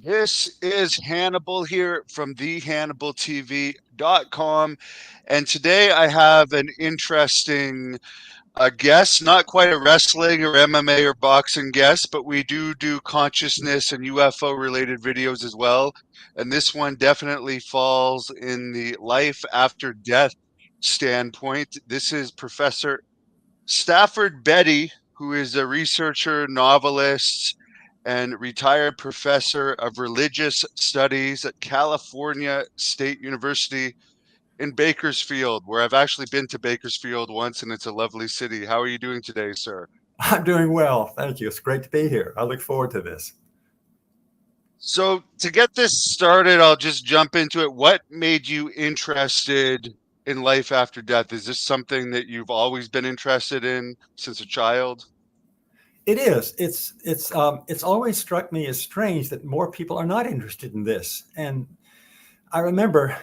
This is Hannibal here from thehannibaltv.com. And today I have an interesting guest, not quite a wrestling or MMA or boxing guest, but we do consciousness and UFO related videos as well. And this one definitely falls in the life after death standpoint. This is Professor Stafford Betty, who is a researcher, novelist, and retired professor of religious studies at California State University in Bakersfield, where I've actually been to Bakersfield once, and it's a lovely city. How are you doing today, sir? I'm doing well. Thank you. It's great to be here. I look forward to this. So, to get this started, I'll just jump into it. What made you interested in life after death? Is this something that you've always been interested in since a child? It is. It's always struck me as strange that more people are not interested in this. And I remember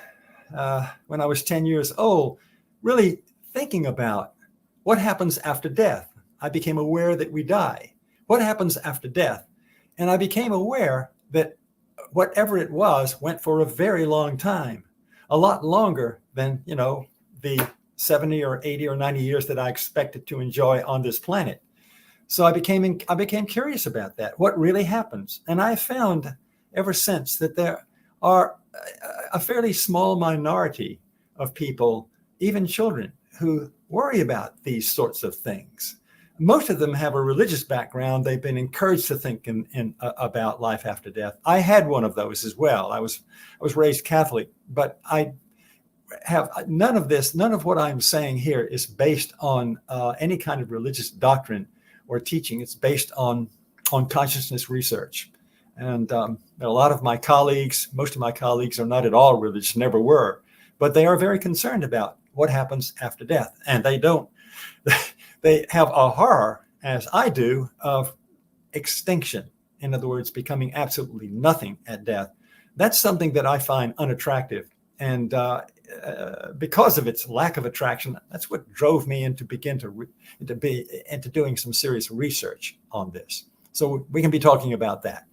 when I was 10 years old, really thinking about what happens after death. I became aware that we die. What happens after death? And I became aware that whatever it was went for a very long time, a lot longer than, the 70 or 80 or 90 years that I expected to enjoy on this planet. So I became curious about that. What really happens? And I found ever since that there are a fairly small minority of people, even children, who worry about these sorts of things. Most of them have a religious background. They've been encouraged to think about life after death. I had one of those as well. I was raised Catholic, but I have none of this. None of what I'm saying here is based on any kind of religious doctrine or teaching. It's based on consciousness research. And a lot of my colleagues, most of my colleagues are not at all religious, never were, but they are very concerned about what happens after death. And they don't, they have a horror, as I do, of extinction. In other words, becoming absolutely nothing at death. That's something that I find unattractive. And because of its lack of attraction, that's what drove me into doing some serious research on this. So we can be talking about that.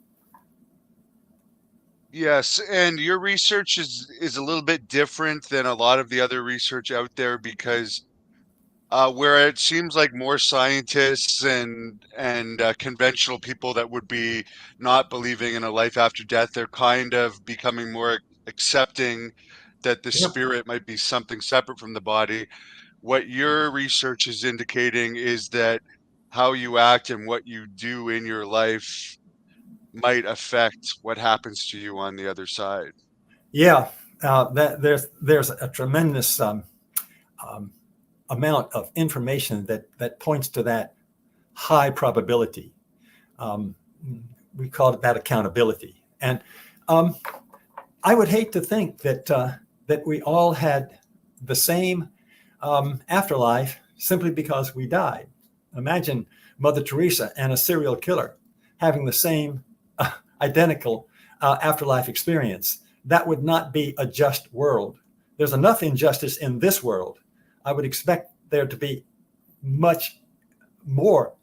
Yes, and your research is a little bit different than a lot of the other research out there because where it seems like more scientists and conventional people that would be not believing in a life after death, they're kind of becoming more accepting that the Yep. spirit might be something separate from the body. What your research is indicating is that how you act and what you do in your life might affect what happens to you on the other side. Yeah, there's a tremendous um, amount of information that points to that high probability. Um, we call it that accountability, and um, I would hate to think that we all had the same afterlife simply because we died. Imagine Mother Teresa and a serial killer having the same identical afterlife experience. That would not be a just world. There's enough injustice in this world. I would expect there to be much more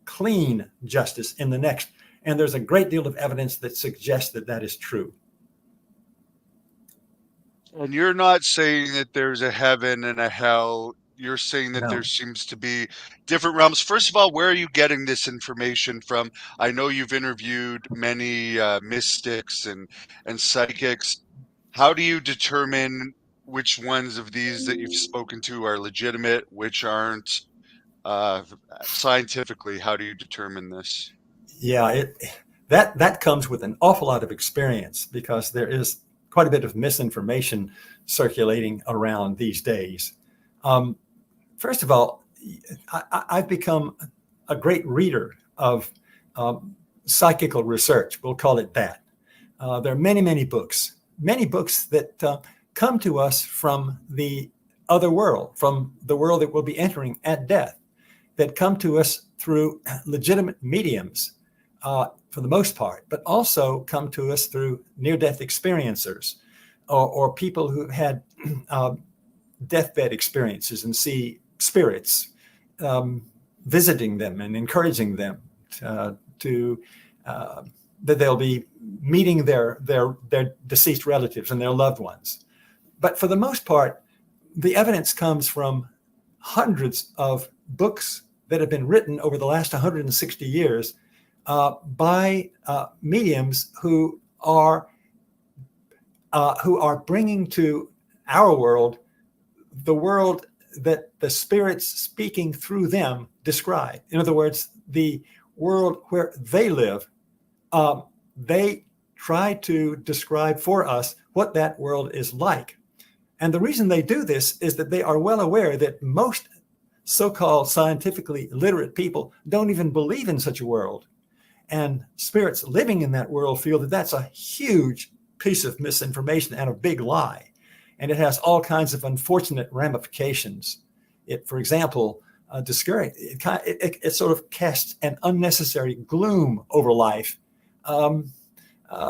clean justice in the next. And there's a great deal of evidence that suggests that that is true. And you're not saying that there's a heaven and a hell. You're saying that there No. seems to be different realms. First of all, where are you getting this information from? I know you've interviewed many mystics and psychics. How do you determine which ones of these that you've spoken to are legitimate, which aren't? Uh, Scientifically, how do you determine this? Yeah, that comes with an awful lot of experience because there is quite a bit of misinformation circulating around these days. Um, First of all, I've become a great reader of psychical research. We'll call it that. There are many books that come to us from the other world, from the world that we'll be entering at death, that come to us through legitimate mediums for the most part, but also come to us through near-death experiencers or people who had uh, deathbed experiences and see spirits um, visiting them and encouraging them to uh, that they'll be meeting their deceased relatives and their loved ones. But for the most part, the evidence comes from hundreds of books that have been written over the last 160 years by mediums who are bringing to our world the world that the spirits speaking through them describe. In other words, the world where they live. They try to describe for us what that world is like. And the reason they do this is that they are well aware that most so-called scientifically literate people don't even believe in such a world. And spirits living in that world feel that that's a huge piece of misinformation and a big lie. And it has all kinds of unfortunate ramifications. It, for example, it sort of casts an unnecessary gloom over life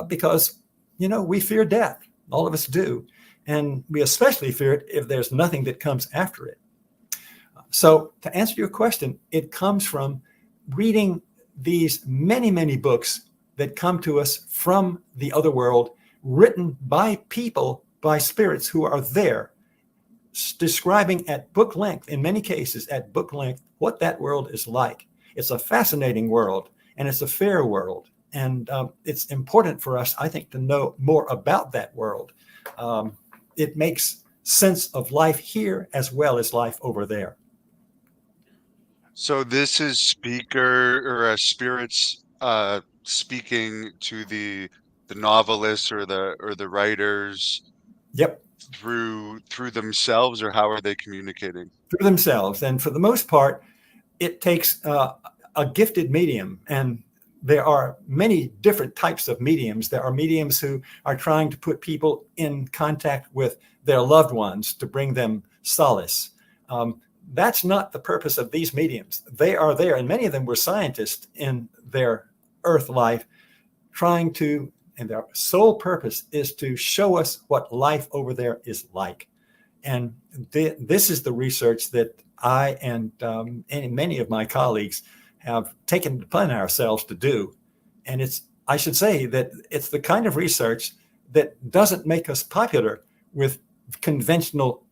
because, we fear death. All of us do. And we especially fear it if there's nothing that comes after it. So to answer your question, it comes from reading these many, many books that come to us from the other world, written by people, by spirits who are there, describing at book length, in many cases at book length, what that world is like. It's a fascinating world, and it's a fair world. And it's important for us, I think, to know more about that world. It makes sense of life here as well as life over there. So this is spirits speaking to the novelists or the writers. Yep. Through themselves, or how are they communicating? Through themselves. And for the most part, it takes a gifted medium. And there are many different types of mediums. There are mediums who are trying to put people in contact with their loved ones to bring them solace. That's not the purpose of these mediums. They are there, and many of them were scientists in their earth life, trying to, and their sole purpose is to show us what life over there is like. And this is the research that I and many of my colleagues have taken upon ourselves to do. And I should say that it's the kind of research that doesn't make us popular with conventional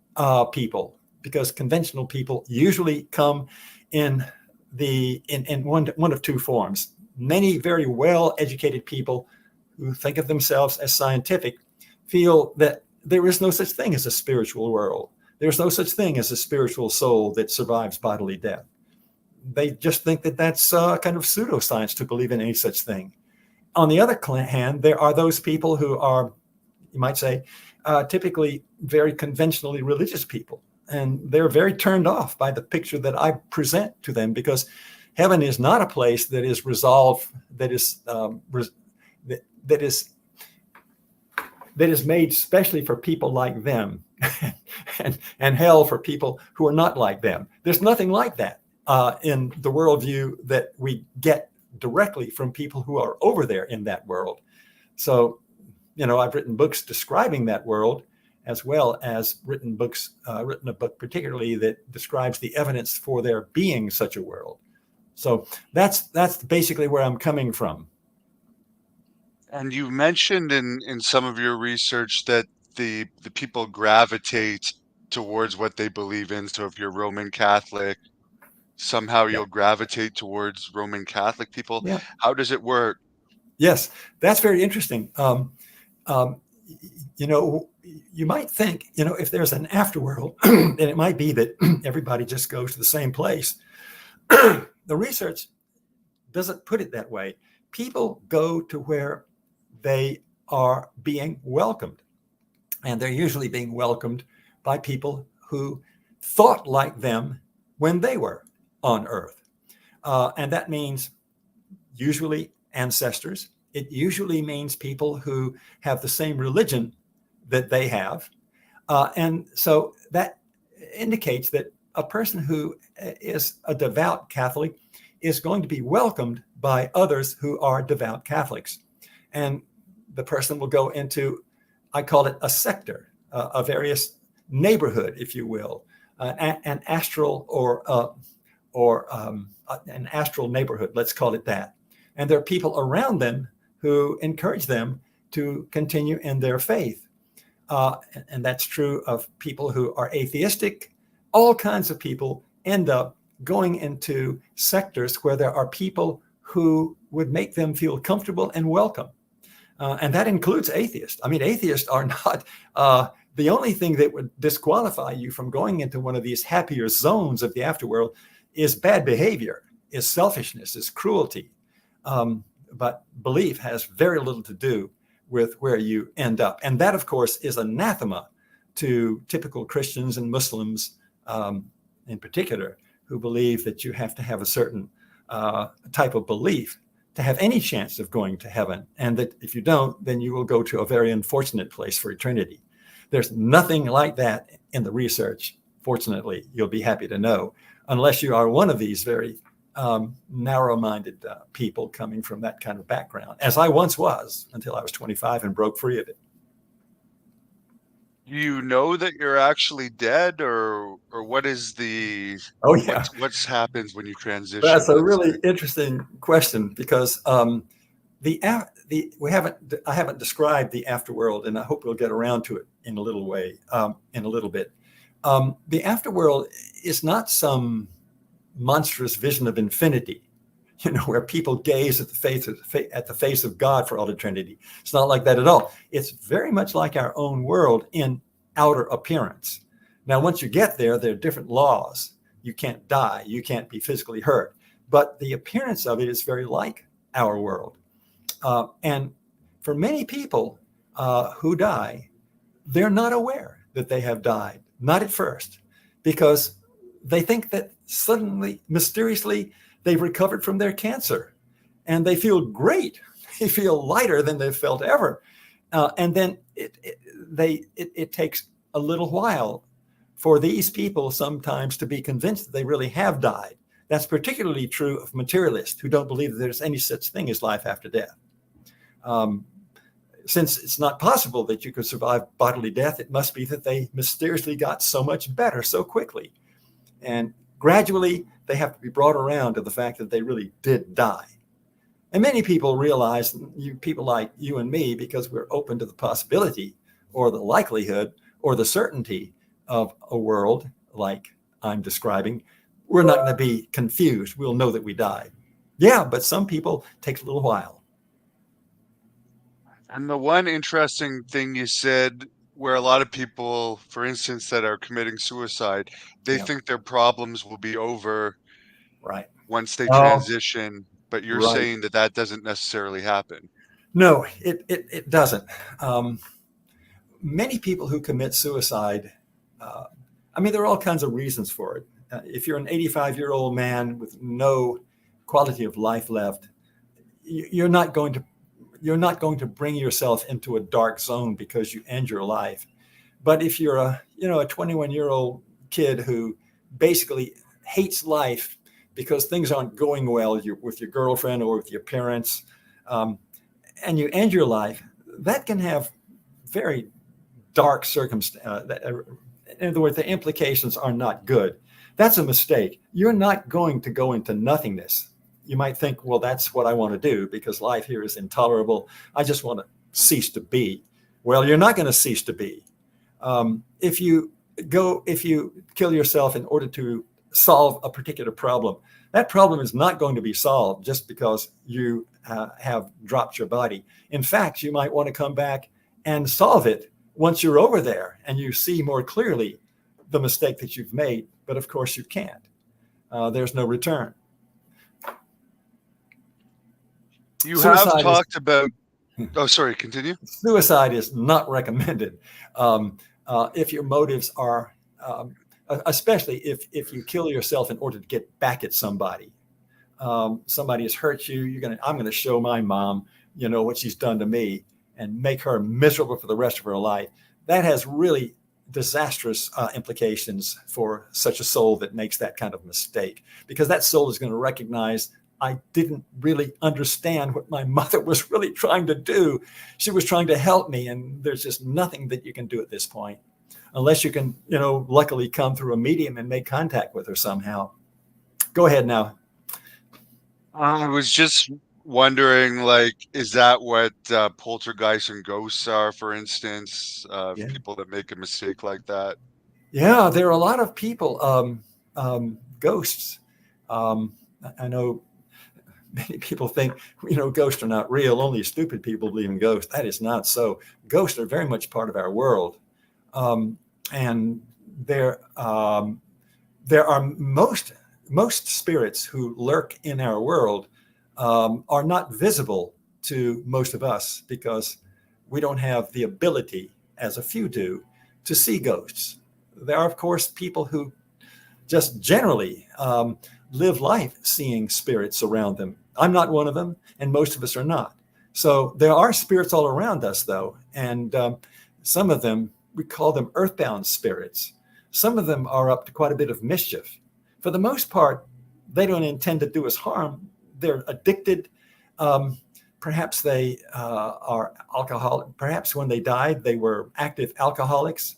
people, because conventional people usually come in one of two forms. Many very well-educated people who think of themselves as scientific feel that there is no such thing as a spiritual world. There's no such thing as a spiritual soul that survives bodily death. They just think that that's kind of pseudoscience to believe in any such thing. On the other hand, there are those people who are, you might say, typically very conventionally religious people. And they're very turned off by the picture that I present to them, because heaven is not a place that is resolved, that is made specially for people like them, and hell for people who are not like them. There's nothing like that in the worldview that we get directly from people who are over there in that world. So, I've written books describing that world, as well as written a book particularly that describes the evidence for there being such a world. So that's basically where I'm coming from. And you mentioned in some of your research that the people gravitate towards what they believe in. So if you're Roman Catholic, somehow you'll gravitate towards Roman Catholic people. Yeah. How does it work? Yes, that's very interesting. You might think, if there's an afterworld, then it might be that everybody just goes to the same place. The research doesn't put it that way. People go to where they are being welcomed. And they're usually being welcomed by people who thought like them when they were on Earth. And that means usually ancestors. It usually means people who have the same religion that they have. And so that indicates that a person who is a devout Catholic is going to be welcomed by others who are devout Catholics. And the person will go into, I call it a sector, a various neighborhood, if you will, an astral or an astral neighborhood, let's call it that. And there are people around them who encourage them to continue in their faith. And that's true of people who are atheistic. All kinds of people end up going into sectors where there are people who would make them feel comfortable and welcome. And that includes atheists. I mean, atheists are not the only thing that would disqualify you from going into one of these happier zones of the afterworld is bad behavior, is selfishness, is cruelty. But belief has very little to do with where you end up. And that, of course, is anathema to typical Christians and Muslims in particular, who believe that you have to have a certain type of belief to have any chance of going to heaven. And that if you don't, then you will go to a very unfortunate place for eternity. There's nothing like that in the research, fortunately, you'll be happy to know, unless you are one of these very narrow-minded people coming from that kind of background, as I once was until I was 25 and broke free of it. Do you know that you're actually dead, or what is the what's happens when you transition? That's a really interesting question, because I haven't described the afterworld, and I hope we'll get around to it in a little way, in a little bit. The afterworld is not some monstrous vision of infinity, where people gaze at the face of God for all eternity. It's not like that at all. It's very much like our own world in outer appearance. Now, once you get there, there are different laws. You can't die. You can't be physically hurt. But the appearance of it is very like our world. And for many people who die, they're not aware that they have died, not at first, because they think that suddenly, mysteriously, they've recovered from their cancer and they feel great. They feel lighter than they've felt ever. And then it takes a little while for these people sometimes to be convinced that they really have died. That's particularly true of materialists who don't believe that there's any such thing as life after death. Since it's not possible that you could survive bodily death, it must be that they mysteriously got so much better so quickly. And gradually, they have to be brought around to the fact that they really did die. And many people realize, people like you and me, because we're open to the possibility or the likelihood or the certainty of a world like I'm describing, we're not going to be confused. We'll know that we died. Yeah, but some people take a little while. And the one interesting thing you said, where a lot of people, for instance, that are committing suicide, they think their problems will be over once they transition, but you're saying that doesn't necessarily happen. No, it doesn't. Many people who commit suicide, there are all kinds of reasons for it. If you're an 85-year-old man with no quality of life left, you're not going to bring yourself into a dark zone because you end your life. But if you're a 21-year-old kid who basically hates life because things aren't going well with your girlfriend or with your parents, and you end your life, that can have very dark circumstances. In other words, the implications are not good. That's a mistake. You're not going to go into nothingness. You might think, well, that's what I want to do because life here is intolerable. I just want to cease to be. Well, you're not going to cease to be. If you kill yourself in order to solve a particular problem, that problem is not going to be solved just because you have dropped your body. In fact, you might want to come back and solve it once you're over there and you see more clearly the mistake that you've made. But of course you can't. There's no return. Suicide have talked about. Oh, sorry. Continue. Suicide is not recommended if your motives are, especially if you kill yourself in order to get back at somebody. Somebody has hurt you. I'm going to show my mom, what she's done to me, and make her miserable for the rest of her life. That has really disastrous implications for such a soul that makes that kind of mistake, because that soul is going to recognize, I didn't really understand what my mother was really trying to do. She was trying to help me, and there's just nothing that you can do at this point, unless you can, luckily come through a medium and make contact with her somehow. Go ahead now. I was just wondering, like, is that what poltergeists and ghosts are, for instance, Yeah. people that make a mistake like that? Yeah, there are a lot of people, ghosts. I know many people think, ghosts are not real. Only stupid people believe in ghosts. That is not so. Ghosts are very much part of our world. Um, and there, there are most spirits who lurk in our world are not visible to most of us because we don't have the ability, as a few do, to see ghosts. There are, of course, people who just generally live life seeing spirits around them. I'm not one of them, and most of us are not. So there are spirits all around us, though, and some of them, we call them earthbound spirits. Some of them are up to quite a bit of mischief. For the most part, they don't intend to do us harm. They're addicted. Um, Perhaps they are alcoholic. Perhaps when they died, they were active alcoholics.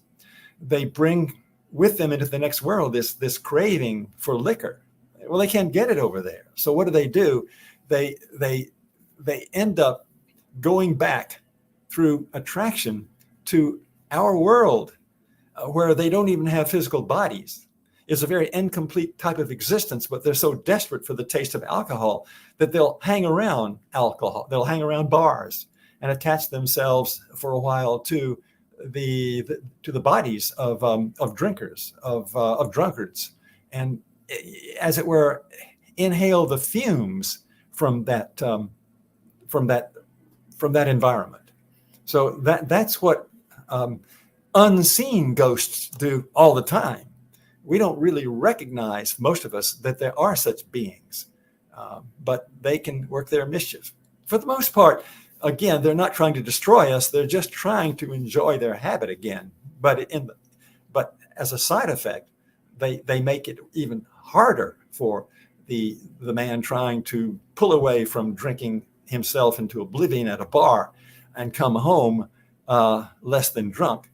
They bring with them into the next world this craving for liquor. Well, they can't get it over there. So what do? They they they end up going back through attraction to our world, where they don't even have physical bodies. It's a very incomplete type of existence, but they're so desperate for the taste of alcohol that they'll hang around alcohol. They'll hang around bars and attach themselves for a while to the bodies of drinkers, of drunkards, and as it were, inhale the fumes from that from that from that environment. So that's what unseen ghosts do all the time. We don't really recognize, most of us, that there are such beings, but they can work their mischief. For the most part, again, they're not trying to destroy us. They're just trying to enjoy their habit again. But as a side effect, they make it even harder for the man trying to pull away from drinking himself into oblivion at a bar and come home less than drunk.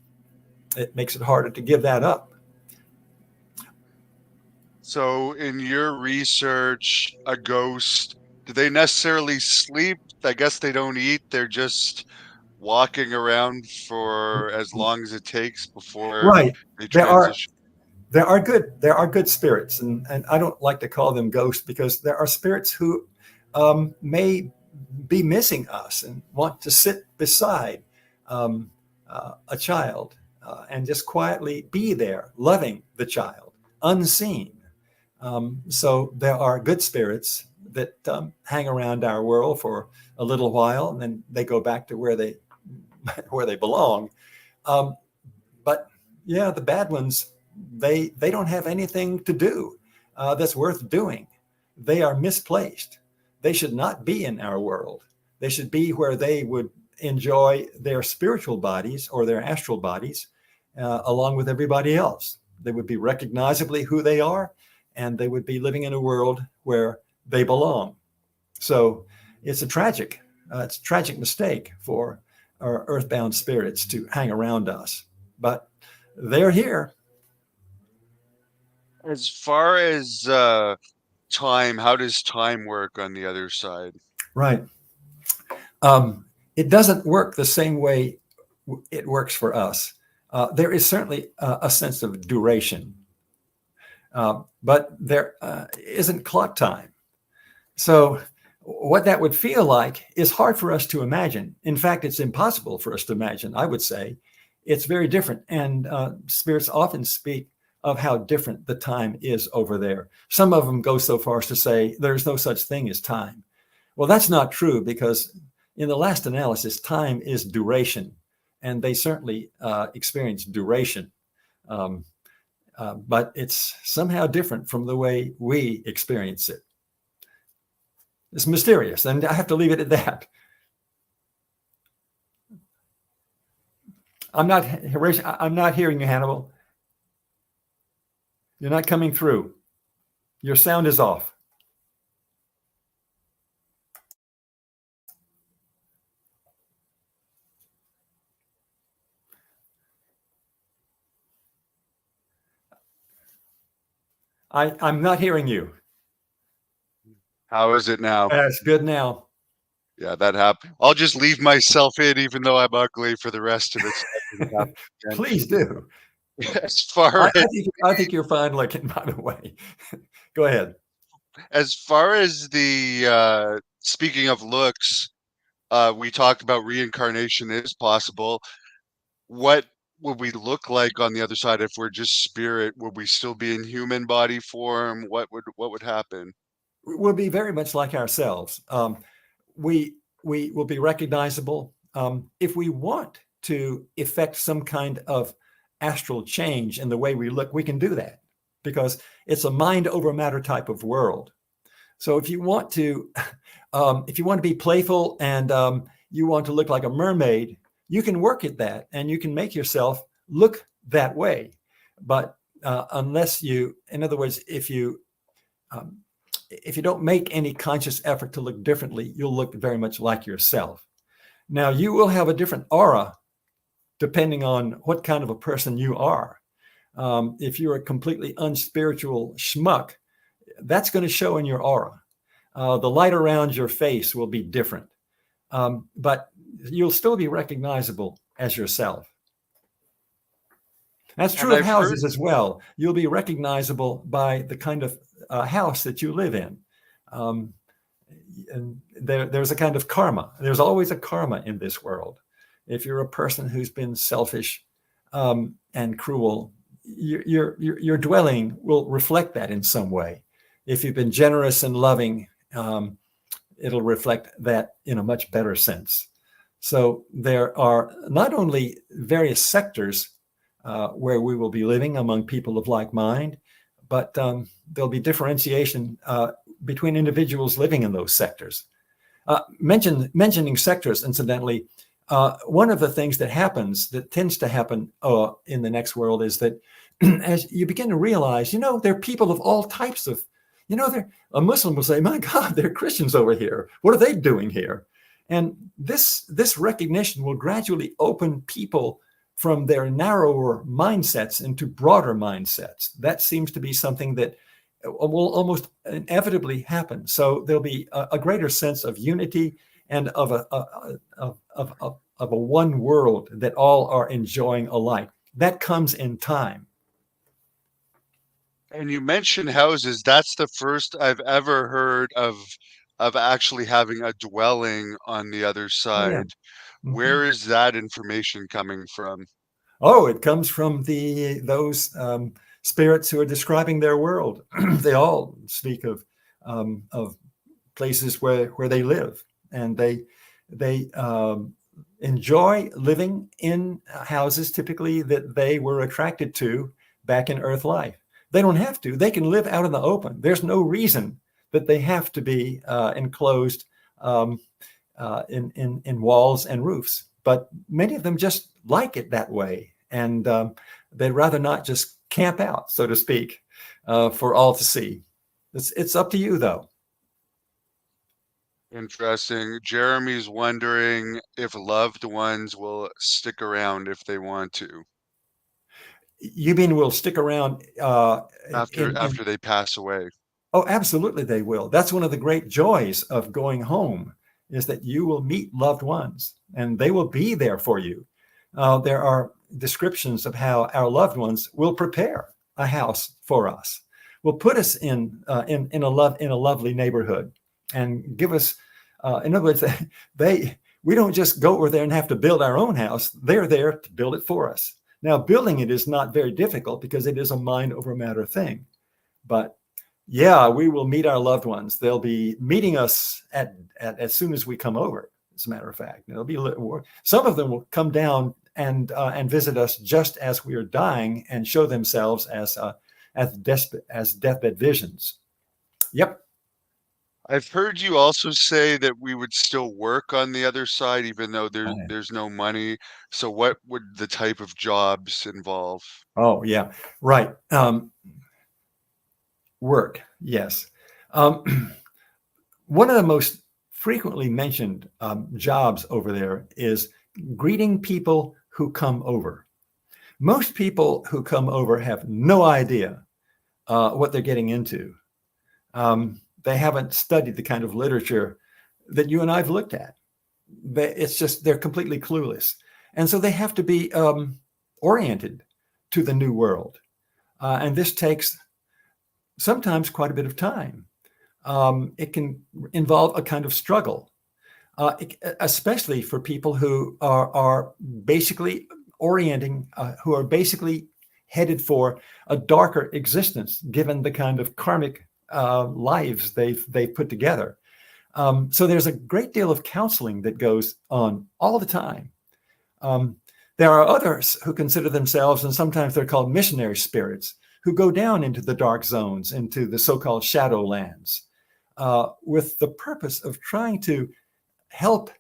It makes it harder to give that up. So, in your research, a ghost, do they necessarily sleep? I guess they don't eat. They're just walking around for as long as it takes before Right. they There are transition. there are good spirits, and I don't like to call them ghosts because there are spirits who may be missing us and want to sit beside um, a child and just quietly be there, loving the child, unseen. So there are good spirits that hang around our world for a little while, and then they go back to where they where they belong. Um, but yeah, the bad ones, they don't have anything to do that's worth doing. They are misplaced. They should not be in our world. They should be where they would enjoy their spiritual bodies or their astral bodies along with everybody else. They would be recognizably who they are, and they would be living in a world where they belong. So it's a tragic mistake for our earthbound spirits to hang around us, but they're here. As far as time, how does time work on the other side? Right. Um, it doesn't work the same way it works for us. There is certainly a sense of duration, but there isn't clock time. So, what that would feel like is hard for us to imagine. In fact, it's impossible for us to imagine, I would say. It's very different. And spirits often speak of how different the time is over there. Some of them go so far as to say there's no such thing as time. Well, that's not true because, in the last analysis, time is duration. And they certainly experience duration. Um, but it's somehow different from the way we experience it. It's mysterious, and I have to leave it at that. I'm not hearing you, Hannibal. You're not coming through. Your sound is off. I'm not hearing you. How is it now? It's good now. Yeah, that happened. I'll just leave myself in, even though I'm ugly, for the rest of it. So that doesn't happen Please do. again. As far as I think you're fine looking, by the way. Go ahead. the speaking of looks, we talked about reincarnation is possible. What would we look like on the other side if we're just spirit? Would we still be in human body form? What would happen? We'll be very much like ourselves. We will be recognizable. If we want to effect some kind of astral change in the way we look, we can do that because it's a mind over matter type of world. So if you want to, be playful and you want to look like a mermaid, you can work at that and you can make yourself look that way. But unless you, in other words, if you don't make any conscious effort to look differently, you'll look very much like yourself. Now, you will have a different aura depending on what kind of a person you are. If you're a completely unspiritual schmuck, that's going to show in your aura. The light around your face will be different, but you'll still be recognizable as yourself. That's true And of I've heard houses as well. You'll be recognizable by the kind of house that you live in. And there's a kind of karma. There's always a karma in this world. If you're a person who's been selfish and cruel, your dwelling will reflect that in some way. If you've been generous and loving, it'll reflect that in a much better sense. So there are not only various sectors where we will be living among people of like mind, but there'll be differentiation between individuals living in those sectors. Mentioning sectors, incidentally, one of the things that tends to happen in the next world is that as you begin to realize, there are people of all types of, a Muslim will say, my God, there are Christians over here. What are they doing here? And this recognition will gradually open people from their narrower mindsets into broader mindsets. That seems to be something that will almost inevitably happen. So there'll be a greater sense of unity and of a one world that all are enjoying alike. That comes in time. And you mentioned houses. That's the first I've ever heard of actually having a dwelling on the other Oh yeah. side. Mm-hmm. Where is that information coming from? Oh, it comes from those spirits who are describing their world. They all speak of places where they live, and they enjoy living in houses typically that they were attracted to back in Earth life. They don't have to. They can live out in the open. There's no reason that they have to be enclosed in walls and roofs. But many of them just like it that way, and they'd rather not just camp out, so to speak, for all to see. It's up to you, though. Interesting. Jeremy's wondering if loved ones will stick around if they want to You mean will stick around after they pass away. Oh, absolutely they will. That's one of the great joys of going home, is that you will meet loved ones and they will be there for you. There are descriptions of how our loved ones will prepare a house for us, will put us in a lovely neighborhood, and give us. In other words, we don't just go over there and have to build our own house. They're there to build it for us. Now, building it is not very difficult because it is a mind over matter thing. But yeah, we will meet our loved ones. They'll be meeting us at as soon as we come over. As a matter of fact, there'll be some of them will come down and visit us just as we are dying and show themselves as deathbed visions. Yep. I've heard you also say that we would still work on the other side, even though there's no money. So what would the type of jobs involve? Oh yeah, right. Work, yes. One of the most frequently mentioned jobs over there is greeting people who come over. Most people who come over have no idea what they're getting into. They haven't studied the kind of literature that you and I've looked at. It's just they're completely clueless. And so they have to be oriented to the new world. And this takes sometimes quite a bit of time. It can involve a kind of struggle, especially for people who are basically orienting, who are basically headed for a darker existence, given the kind of karmic lives they've put together. So there's a great deal of counseling that goes on all the time. There are others who consider themselves, and sometimes they're called missionary spirits, who go down into the dark zones, into the so-called shadow lands, with the purpose of trying to help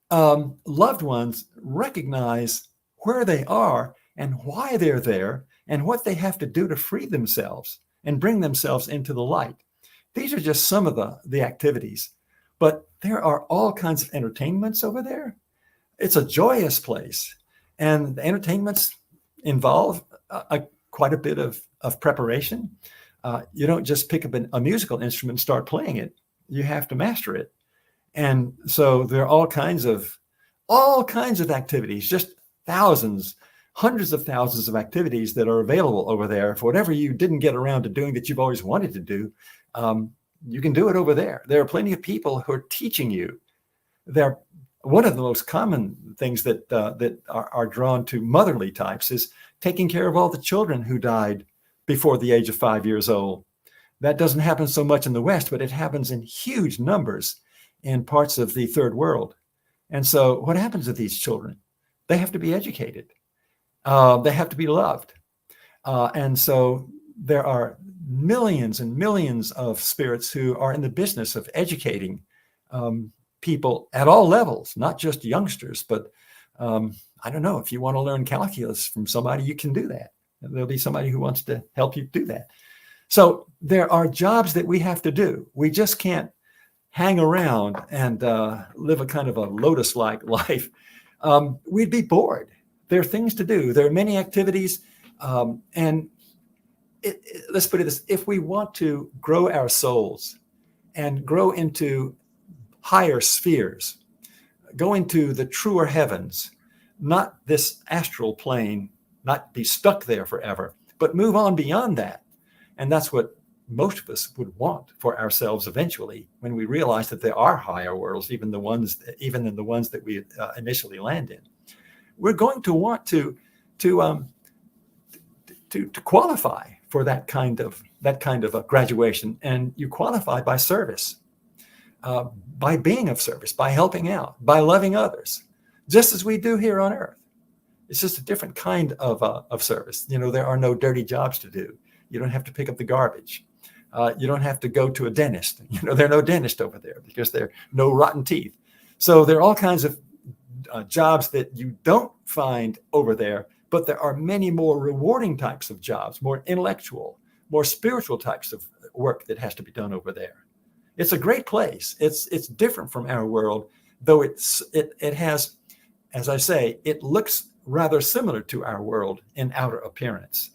loved ones recognize where they are and why they're there and what they have to do to free themselves and bring themselves into the light. These are just some of the activities, but there are all kinds of entertainments over there. It's a joyous place, and the entertainments involve quite a bit of preparation. You don't just pick up a musical instrument and start playing it. You have to master it. And so there are all kinds of activities, just thousands, hundreds of thousands of activities that are available over there for whatever you didn't get around to doing that you've always wanted to do. You can do it over there. There are plenty of people who are teaching you. One of the most common things that are drawn to motherly types is taking care of all the children who died before the age of 5 years old. That doesn't happen so much in the West, but it happens in huge numbers in parts of the third world. And so what happens to these children? They have to be educated. They have to be loved. And so there are millions and millions of spirits who are in the business of educating people at all levels, not just youngsters, but I don't know, if you want to learn calculus from somebody, you can do that. There'll be somebody who wants to help you do that. So there are jobs that we have to do. We just can't hang around and live a kind of a lotus-like life. We'd be bored. There are things to do. There are many activities. And let's put it this, if we want to grow our souls and grow into higher spheres, go into the truer heavens, not this astral plane, not be stuck there forever, but move on beyond that. And that's what most of us would want for ourselves eventually, when we realize that there are higher worlds, even in the ones that we initially land in. We're going to want to qualify for that kind of a graduation, and you qualify by service, by being of service, by helping out, by loving others, just as we do here on Earth. It's just a different kind of service. You know, there are no dirty jobs to do. You don't have to pick up the garbage. You don't have to go to a dentist. You know, there are no dentists over there because there are no rotten teeth. So there are all kinds of jobs that you don't find over there, but there are many more rewarding types of jobs, more intellectual, more spiritual types of work that has to be done over there. It's a great place. It's different from our world, though it has, as I say, it looks rather similar to our world in outer appearance.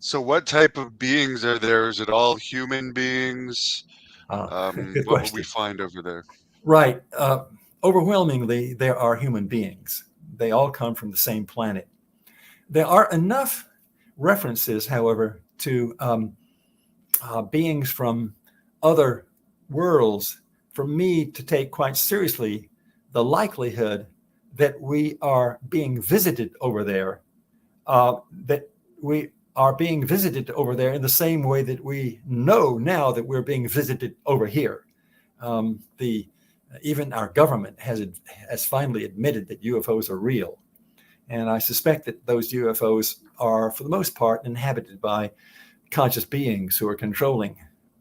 So what type of beings are there? Is it all human beings? Good What will question. we find over there? Right. Overwhelmingly, there are human beings. They all come from the same planet. There are enough references, however, to beings from other worlds for me to take quite seriously the likelihood that we are being visited over there, that we are being visited over there in the same way that we know now that we're being visited over here. Even our government has finally admitted that UFOs are real. And I suspect that those UFOs are, for the most part, inhabited by conscious beings who are controlling.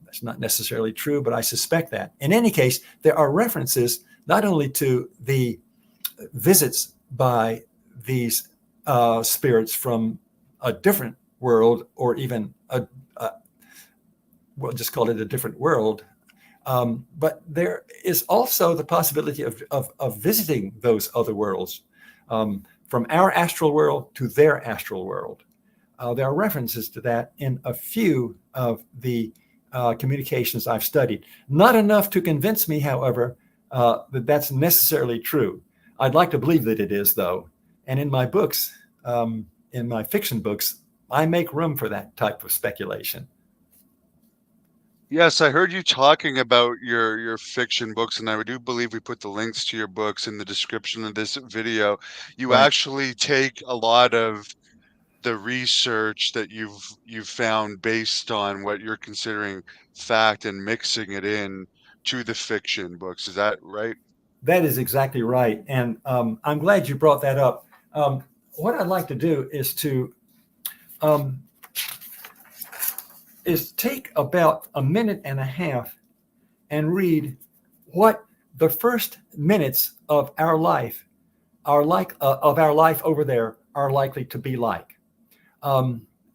That's not necessarily true, but I suspect that. In any case, there are references not only to the visits by these spirits from a different world, or even we'll just call it a different world, but there is also the possibility of visiting those other worlds, from our astral world to their astral world. There are references to that in a few of the communications I've studied. Not enough to convince me, however, that that's necessarily true. I'd like to believe that it is, though. And in my books, in my fiction books, I make room for that type of speculation. Yes, I heard you talking about your fiction books, and I do believe we put the links to your books in the description of this video. You Right. actually take a lot of the research that you've found based on what you're considering fact and mixing it in to the fiction books. Is that right? That is exactly right. And I'm glad you brought that up. What I'd like to do um, is take about a minute and a half and read what the first minutes of our life of our life over there are likely to be like.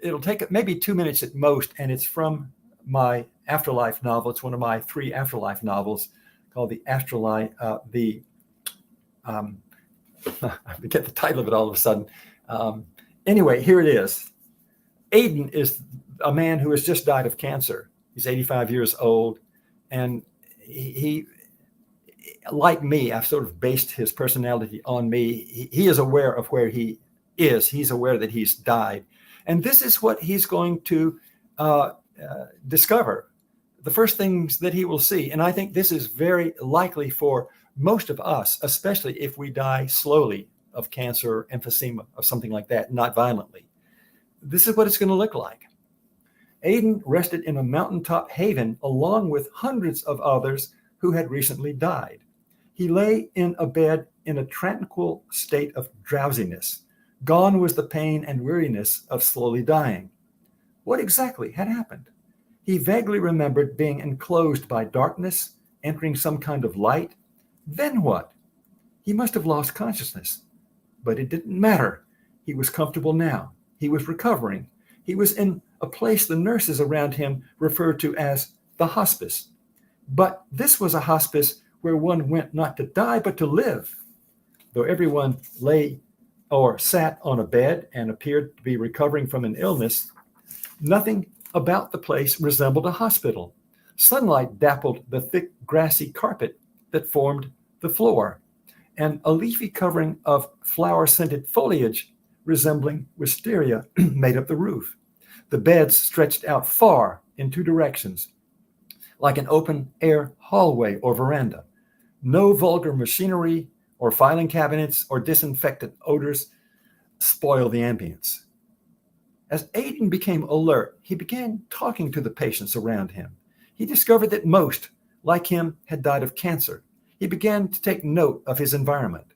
It'll take maybe 2 minutes at most, and it's from my Afterlife novel. It's one of my 3 Afterlife novels called the Afterlife. I forget the title of it all of a sudden. Anyway, here it is. Aiden is a man who has just died of cancer. He's 85 years old, and he like me, I've sort of based his personality on me. He is aware of where he is. He's aware that he's died. And this is what he's going to discover, the first things that he will see. And I think this is very likely for most of us, especially if we die slowly of cancer or emphysema or something like that, not violently. This is what it's going to look like. Aiden rested in a mountaintop haven along with hundreds of others who had recently died. He lay in a bed in a tranquil state of drowsiness. Gone was the pain and weariness of slowly dying. What exactly had happened? He vaguely remembered being enclosed by darkness, entering some kind of light. Then what? He must have lost consciousness. But it didn't matter. He was comfortable now. He was recovering. He was in a place the nurses around him referred to as the hospice. But this was a hospice where one went not to die, but to live. Though everyone lay or sat on a bed and appeared to be recovering from an illness, nothing about the place resembled a hospital. Sunlight dappled the thick grassy carpet that formed the floor, and a leafy covering of flower-scented foliage resembling wisteria made up the roof. The beds stretched out far in 2 directions, like an open-air hallway or veranda. No vulgar machinery or filing cabinets or disinfectant odors spoil the ambience. As Aiden became alert, he began talking to the patients around him. He discovered that most, like him, had died of cancer. He began to take note of his environment.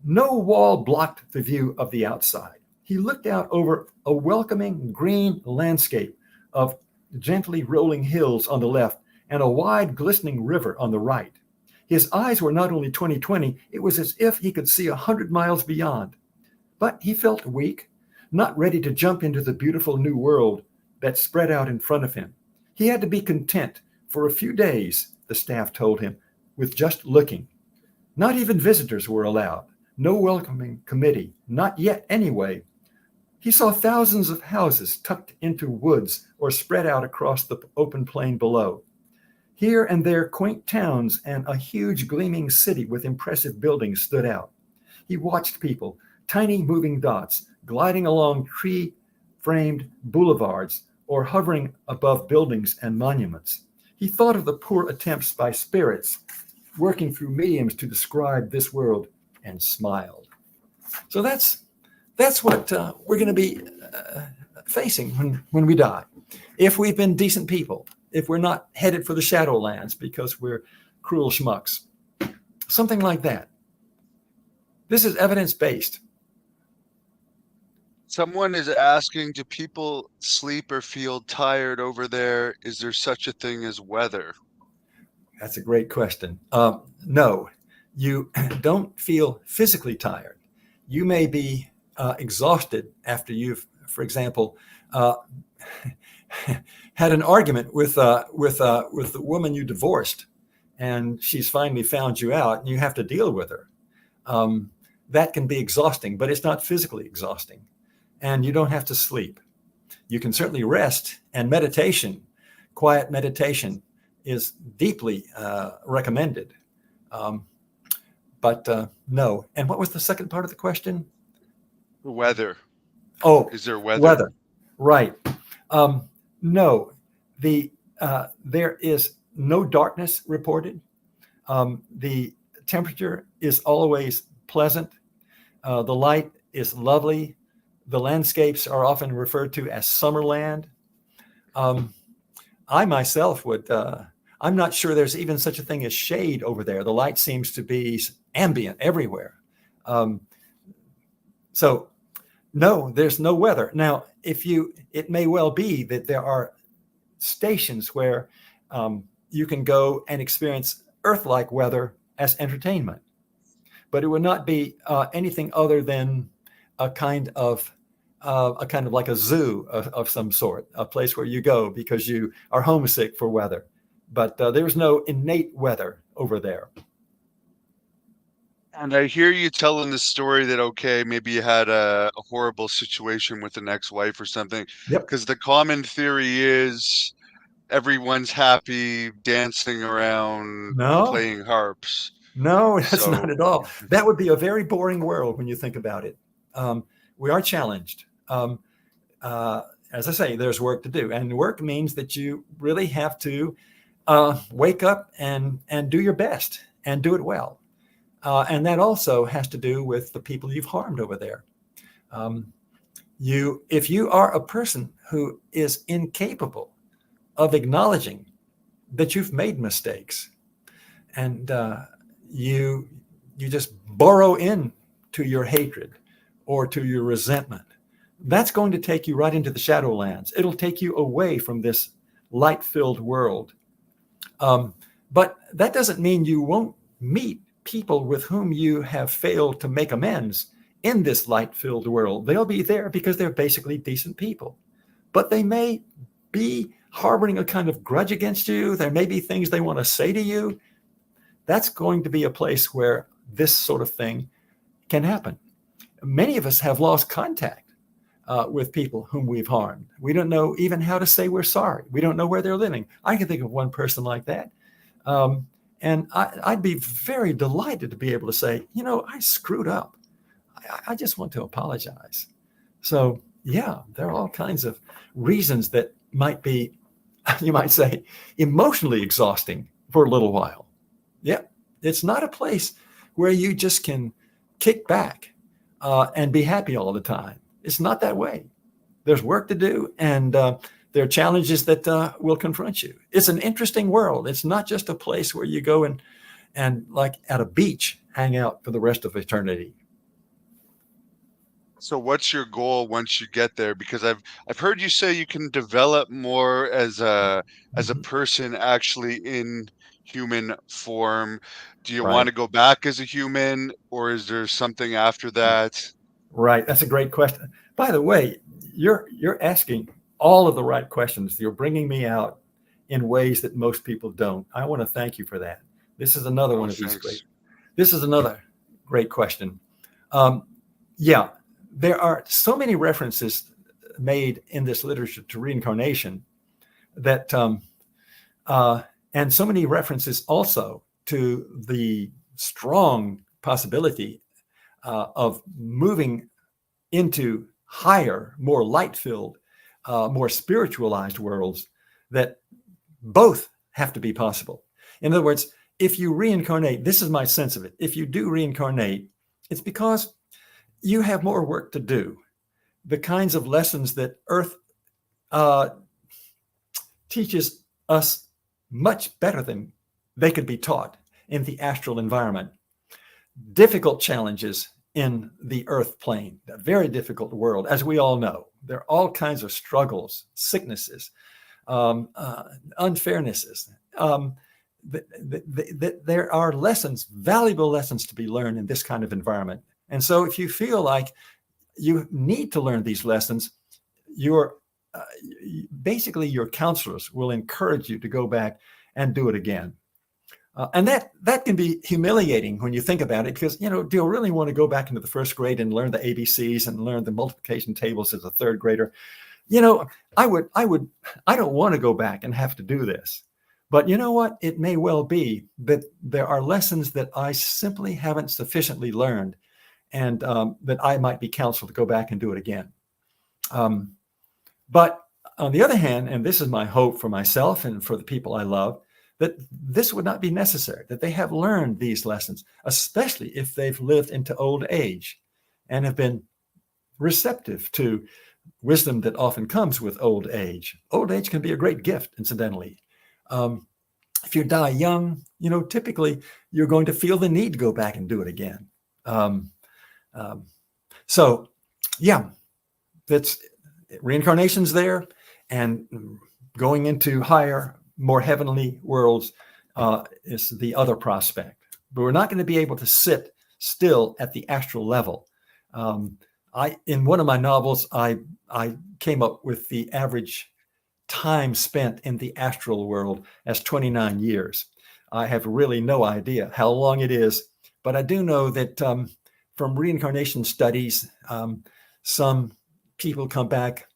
No wall blocked the view of the outside. He looked out over a welcoming green landscape of gently rolling hills on the left and a wide, glistening river on the right. His eyes were not only 20/20, it was as if he could see 100 miles beyond. But he felt weak, not ready to jump into the beautiful new world that spread out in front of him. He had to be content for a few days, the staff told him, with just looking. Not even visitors were allowed. No welcoming committee, not yet anyway. He saw thousands of houses tucked into woods or spread out across the open plain below. Here and there, quaint towns and a huge gleaming city with impressive buildings stood out. He watched people, tiny moving dots, gliding along tree-framed boulevards or hovering above buildings and monuments. He thought of the poor attempts by spirits working through mediums to describe this world and smiled. So that's what we're going to be facing when we die. If we've been decent people, if we're not headed for the Shadowlands because we're cruel schmucks, something like that. This is evidence-based. Someone is asking, do people sleep or feel tired over there? Is there such a thing as weather? That's a great question. No, you don't feel physically tired. You may be exhausted after you've, for example, had an argument with the woman you divorced, and she's finally found you out, and you have to deal with her. That can be exhausting, but it's not physically exhausting, and you don't have to sleep. You can certainly rest, and meditation quiet meditation is deeply recommended. But no. And what was the second part of the question? Weather. Oh, Is there weather? weather. Right. No, there is no darkness reported. The temperature is always pleasant. The light is lovely. The landscapes are often referred to as summerland. I myself would, I'm not sure there's even such a thing as shade over there. The light seems to be ambient everywhere. So no, there's no weather. Now, it may well be that there are stations where you can go and experience Earth-like weather as entertainment, but it would not be anything other than a kind of like a zoo of some sort, a place where you go because you are homesick for weather. But there's no innate weather over there. And I hear you telling the story that, okay, maybe you had a horrible situation with an ex-wife or something, Yep. because the common theory is everyone's happy, dancing around, No, playing harps. no, that's not So, at all. That would be a very boring world when you think about it. We are challenged. As I say, there's work to do, and work means that you really have to wake up and do your best and do it well. And that also has to do with the people you've harmed over there. If you are a person who is incapable of acknowledging that you've made mistakes, and you just burrow in to your hatred or to your resentment, that's going to take you right into the Shadowlands. It'll take you away from this light-filled world. But that doesn't mean you won't meet people with whom you have failed to make amends in this light-filled world. They'll be there because they're basically decent people. But they may be harboring a kind of grudge against you. There may be things they want to say to you. That's going to be a place where this sort of thing can happen. Many of us have lost contact with people whom we've harmed. We don't know even how to say we're sorry. We don't know where they're living. I can think of one person like that. And I'd be very delighted to be able to say, I screwed up. I just want to apologize. So, yeah, there are all kinds of reasons that might be, you might say, emotionally exhausting for a little while. Yeah, it's not a place where you just can kick back and be happy all the time. It's not that way. There's work to do, and there are challenges that will confront you. It's an interesting world. It's not just a place where you go and like at a beach, hang out for the rest of eternity. so what's your goal once you get there? Because I've heard you say you can develop more as a person actually in human form. Do you want Right. to go back as a human, or is there something after that? Right. That's a great question. By the way, you're asking all of the right questions. You're bringing me out in ways that most people don't. I want to thank you for that. This is another Oh, one of these thanks. This is another great question. Yeah, there are so many references made in this literature to reincarnation that, and so many references also to the strong possibility of moving into higher, more light-filled, more spiritualized worlds, that both have to be possible. In other words, if you reincarnate, this is my sense of it, if you do reincarnate, it's because you have more work to do. The kinds of lessons that Earth teaches us much better than they could be taught in the astral environment. Difficult challenges in the Earth plane, a very difficult world, as we all know. There are all kinds of struggles, sicknesses, unfairnesses. There are lessons, valuable lessons to be learned in this kind of environment. And so if you feel like you need to learn these lessons, basically your counselors will encourage you to go back and do it again. And that can be humiliating when you think about it, because, do you really want to go back into the first grade and learn the ABCs and learn the multiplication tables as a third grader? you know, I don't want to go back and have to do this. But you know what? It may well be that there are lessons that I simply haven't sufficiently learned, and that I might be counseled to go back and do it again. Um, but on the other hand, and this is my hope for myself and for the people I love, that this would not be necessary, that they have learned these lessons, especially if they've lived into old age and have been receptive to wisdom that often comes with old age. Old age can be a great gift, incidentally. Um, if you die young, typically you're going to feel the need to go back and do it again. Um, um, so, yeah, that's reincarnation's there, and going into higher, more heavenly worlds is the other prospect. But we're not going to be able to sit still at the astral level. In one of my novels, I came up with the average time spent in the astral world as 29 years. I have really no idea how long it is, but I do know that from reincarnation studies, some people come back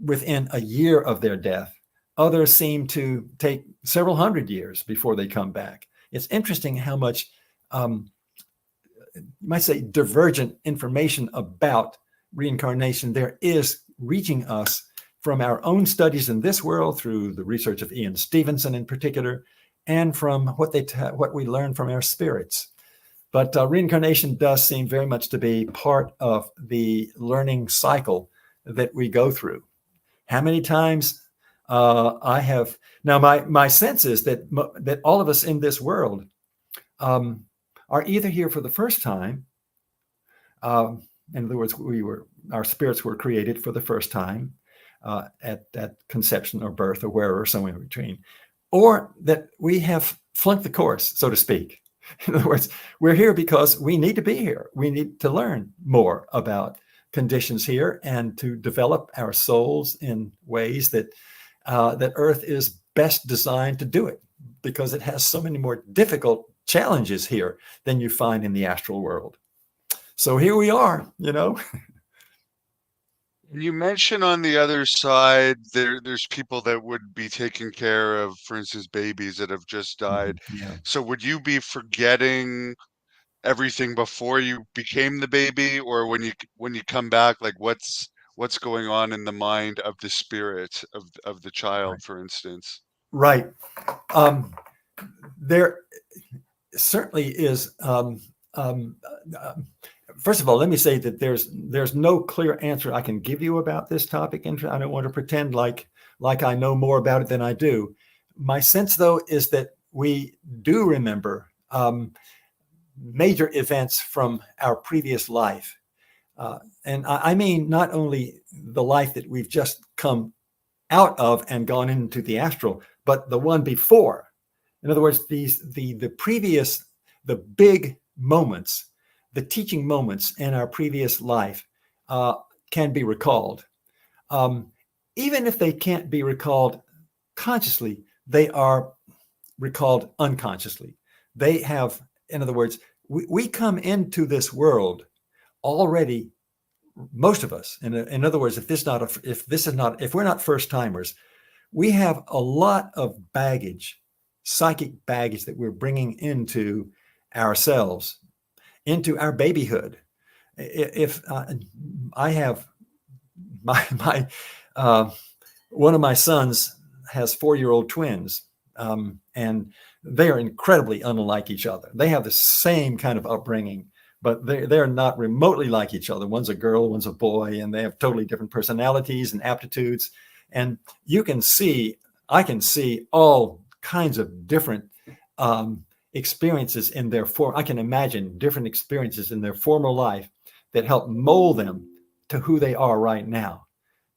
within a year of their death. Others seem to take several hundred years before they come back. It's interesting how much, you might say, divergent information about reincarnation there is reaching us from our own studies in this world, through the research of Ian Stevenson in particular, and from what we learn from our spirits. But reincarnation does seem very much to be part of the learning cycle that we go through. How many times I have now, my sense is that all of us in this world are either here for the first time. In other words, our spirits were created for the first time at conception or birth or wherever, somewhere in between, or that we have flunked the course, so to speak. In other words, we're here because we need to be here. We need to learn more about conditions here and to develop our souls in ways that Earth is best designed to do it, because it has so many more difficult challenges here than you find in the astral world. So here we are, You mentioned on the other side there's people that would be taking care of, for instance, babies that have just died. Yeah. So would you be forgetting everything before you became the baby, or when you come back, like what's going on in the mind of the spirit of the child, for instance? Right. Um, there certainly is. First of all, let me say that there's no clear answer I can give you about this topic, and I don't want to pretend like I know more about it than I do. My sense, though, is that we do remember major events from our previous life. And I mean not only the life that we've just come out of and gone into the astral, but the one before. In other words, the previous, the big moments, the teaching moments in our previous life can be recalled. Even if they can't be recalled consciously, they are recalled unconsciously. They have, in other words, we come into this world already, most of us. In other words, if we're not first timers, we have a lot of baggage, psychic baggage that we're bringing into ourselves, into our babyhood. If I have my one of my sons has 4-year-old twins, and they are incredibly unlike each other. They have the same kind of upbringing, but they're not remotely like each other. One's a girl, one's a boy, and they have totally different personalities and aptitudes. And I can see all kinds of different experiences in their form. I can imagine different experiences in their former life that help mold them to who they are right now.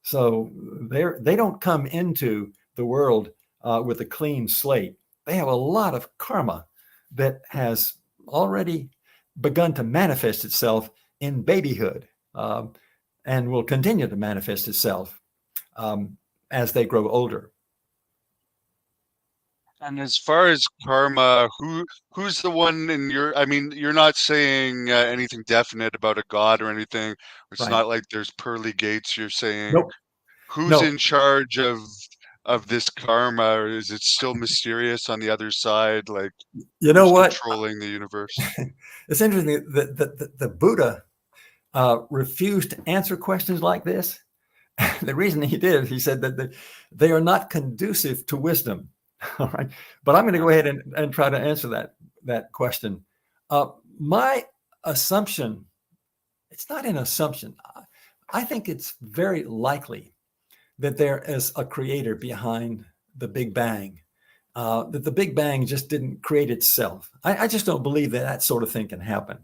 So they don't come into the world with a clean slate. They have a lot of karma that has already begun to manifest itself in babyhood, and will continue to manifest itself as they grow older. And as far as karma, who's the one in your, I mean, you're not saying anything definite about a god or anything. It's Right. not like there's pearly gates. You're saying Nope. Who's No, in charge of this karma, or is it still mysterious on the other side? Like, you know who's what? controlling the universe? It's interesting that the Buddha refused to answer questions like this. The reason he did, he said that they are not conducive to wisdom. All right. But I'm going to go ahead and try to answer that question. My assumption, it's not an assumption. I think it's very likely that there is a creator behind the Big Bang, that the Big Bang just didn't create itself. I just don't believe that that sort of thing can happen.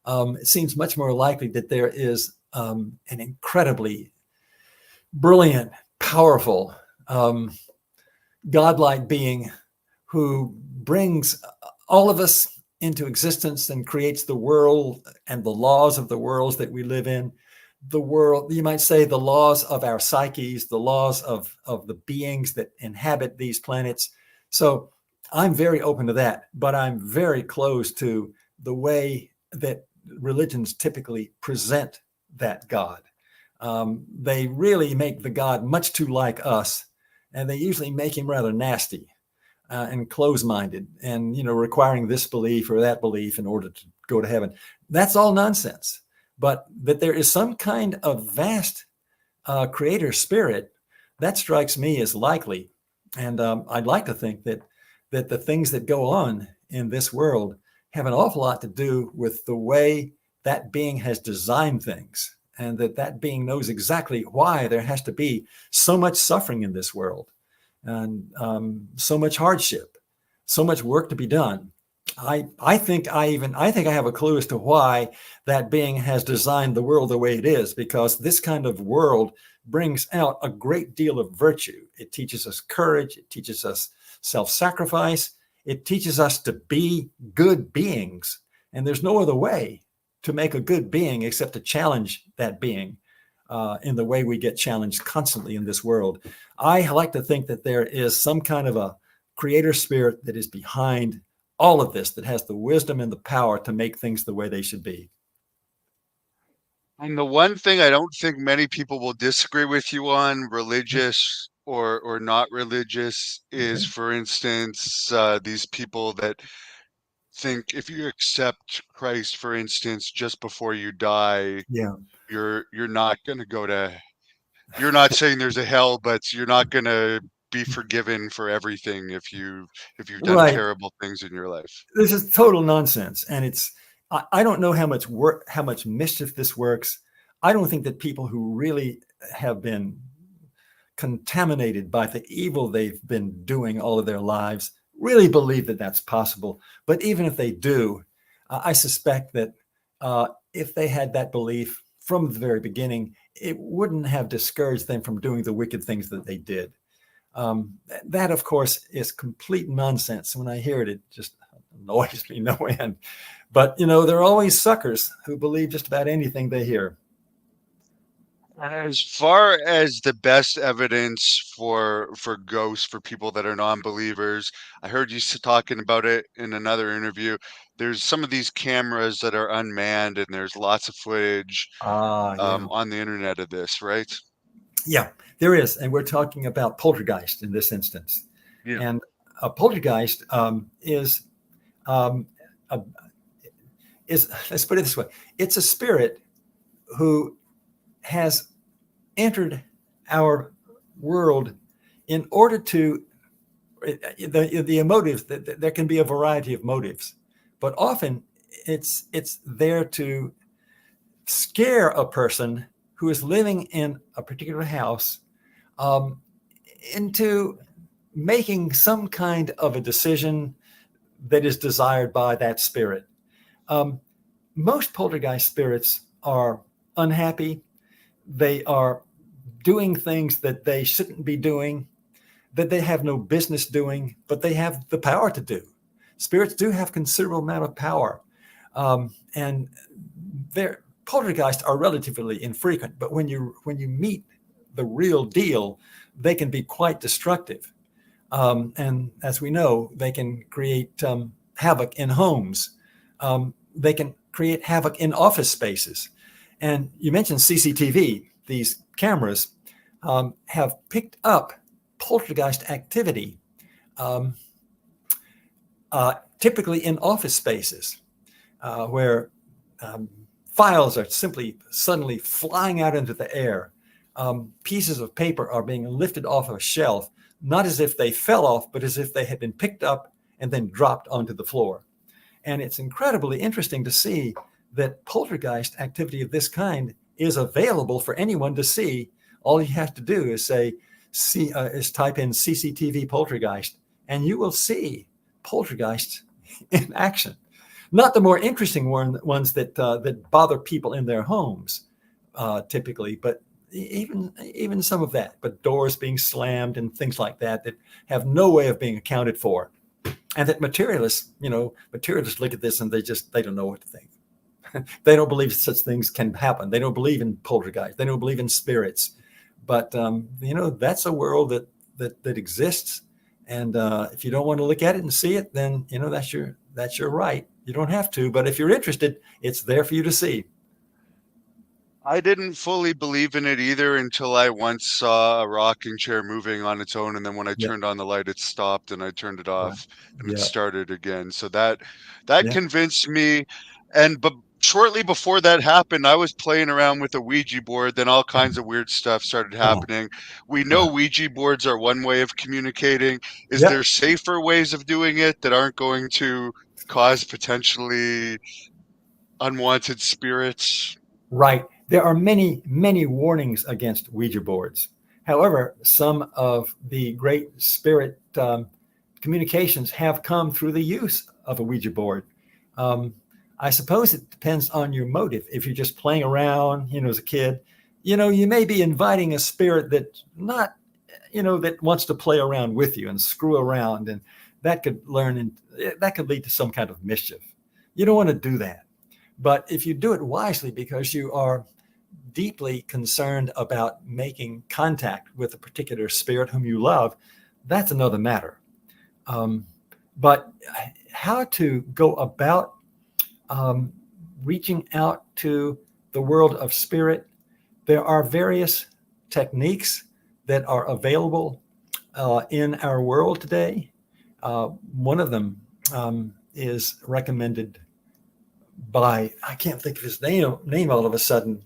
It seems much more likely that there is an incredibly brilliant, powerful, godlike being who brings all of us into existence and creates the world and the laws of the worlds that we live in. The world, you might say, the laws of our psyches, the laws of the beings that inhabit these planets. So I'm very open to that, but I'm very close to the way that religions typically present that God. They really make the God much too like us, and they usually make him rather nasty and close-minded, and requiring this belief or that belief in order to go to heaven. That's all nonsense. But that there is some kind of vast creator spirit, that strikes me as likely. And I'd like to think that the things that go on in this world have an awful lot to do with the way that being has designed things, and that being knows exactly why there has to be so much suffering in this world, and so much hardship, so much work to be done. I think I have a clue as to why that being has designed the world the way it is, because this kind of world brings out a great deal of virtue. It teaches us courage. It teaches us self-sacrifice. It teaches us to be good beings. And there's no other way to make a good being except to challenge that being in the way we get challenged constantly in this world. I like to think that there is some kind of a creator spirit that is behind all of this, that has the wisdom and the power to make things the way they should be. And the one thing I don't think many people will disagree with you on, religious or not religious, is, Okay. for instance, these people that think if you accept Christ, for instance, just before you die, Yeah. you're not going to go to, you're not saying there's a hell, but you're not going to be forgiven for everything if you've done Right. terrible things in your life. This is total nonsense. And I don't know how much work, how much mischief this works. I don't think that people who really have been contaminated by the evil they've been doing all of their lives really believe that that's possible. But even if they do, I suspect that if they had that belief from the very beginning, it wouldn't have discouraged them from doing the wicked things that they did. That, of course, is complete nonsense. When I hear it, it just annoys me no end. But, there are always suckers who believe just about anything they hear. As far as the best evidence for ghosts for people that are non-believers, I heard you talking about it in another interview. There's some of these cameras that are unmanned, and there's lots of footage Yeah. on the internet of this, right? Yeah, there is. And we're talking about poltergeist in this instance. Yeah. And a poltergeist um, a, is, let's put it this way, it's a spirit who has entered our world in order to, the motives, there can be a variety of motives, but often it's there to scare a person who is living in a particular house um, into making some kind of a decision that is desired by that spirit. Um, Most poltergeist spirits are unhappy. They are doing things that they shouldn't be doing, that they have no business doing, but they have the power to do. Spirits do have considerable amount of power. And their poltergeists are relatively infrequent, but when you meet the real deal, they can be quite destructive. And as we know, they can create havoc in homes. They can create havoc in office spaces. And you mentioned CCTV, these cameras. have picked up poltergeist activity, um, typically in office spaces, where files are simply suddenly flying out into the air. Pieces of paper are being lifted off a shelf, not as if they fell off, but as if they had been picked up and then dropped onto the floor. And it's incredibly interesting to see that poltergeist activity of this kind is available for anyone to see. All you have to do is is type in CCTV poltergeist, and you will see poltergeist in action. Not the more interesting ones that bother people in their homes, typically, but even some of that. But doors being slammed and things like that have no way of being accounted for, and that materialists look at this and they don't know what to think. They don't believe such things can happen. They don't believe in poltergeist. They don't believe in spirits. But that's a world that exists. And if you don't want to look at it and see it, then that's your right. You don't have to. But if you're interested, it's there for you to see. I didn't fully believe in it either until I once saw a rocking chair moving on its own, and then when I Yeah. turned on the light, it stopped, and I turned it Right. off, and it Yeah. started again. So that Yeah. convinced me. And but shortly before that happened, I was playing around with a Ouija board. Then all kinds of weird stuff started Uh-huh. happening. We know Uh-huh. Ouija boards are one way of communicating. Is Yeah. there safer ways of doing it that aren't going to cause potentially unwanted spirits? Right. There are many, many warnings against Ouija boards. However, some of the great spirit communications have come through the use of a Ouija board. Um, I suppose it depends on your motive. If you're just playing around, as a kid, you may be inviting a spirit that not, that wants to play around with you and screw around, and that could that could lead to some kind of mischief. You don't want to do that. But if you do it wisely because you are deeply concerned about making contact with a particular spirit whom you love, that's another matter. Um, but how to go about um, reaching out to the world of spirit, there are various techniques that are available in our world today. One of them is recommended by, I can't think of his name all of a sudden.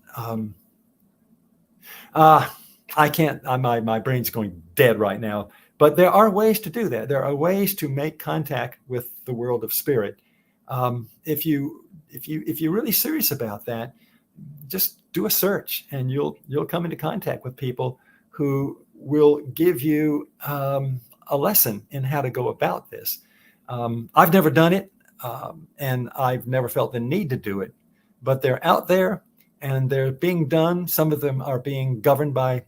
I can't. My brain's going dead right now. But there are ways to do that. There are ways to make contact with the world of spirit. If you're really serious about that, just do a search, and you'll come into contact with people who will give you a lesson in how to go about this. I've never done it, and I've never felt the need to do it, but they're out there and they're being done. Some of them are being governed by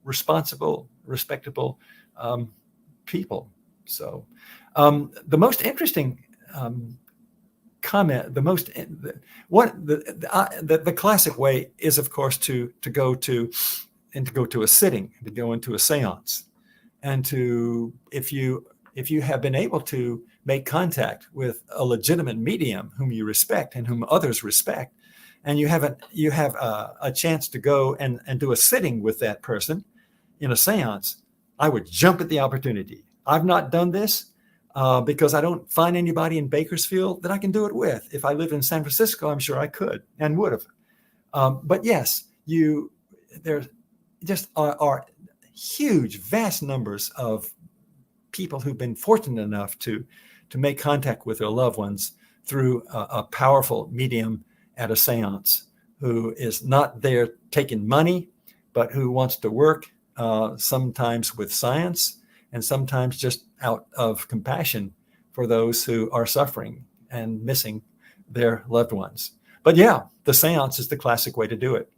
responsible, respectable people. So the most interesting comment, the classic way is, of course, to go to a sitting, to go into a seance, and if you have been able to make contact with a legitimate medium whom you respect and whom others respect, and you have a chance to go and do a sitting with that person in a seance, I would jump at the opportunity. I've not done this because I don't find anybody in Bakersfield that I can do it with. If I lived in San Francisco, I'm sure I could and would have. But yes, there just are huge, vast numbers of people who've been fortunate enough to make contact with their loved ones through a powerful medium at a seance, who is not there taking money, but who wants to work sometimes with science and sometimes just out of compassion for those who are suffering and missing their loved ones. But yeah, the seance is the classic way to do it.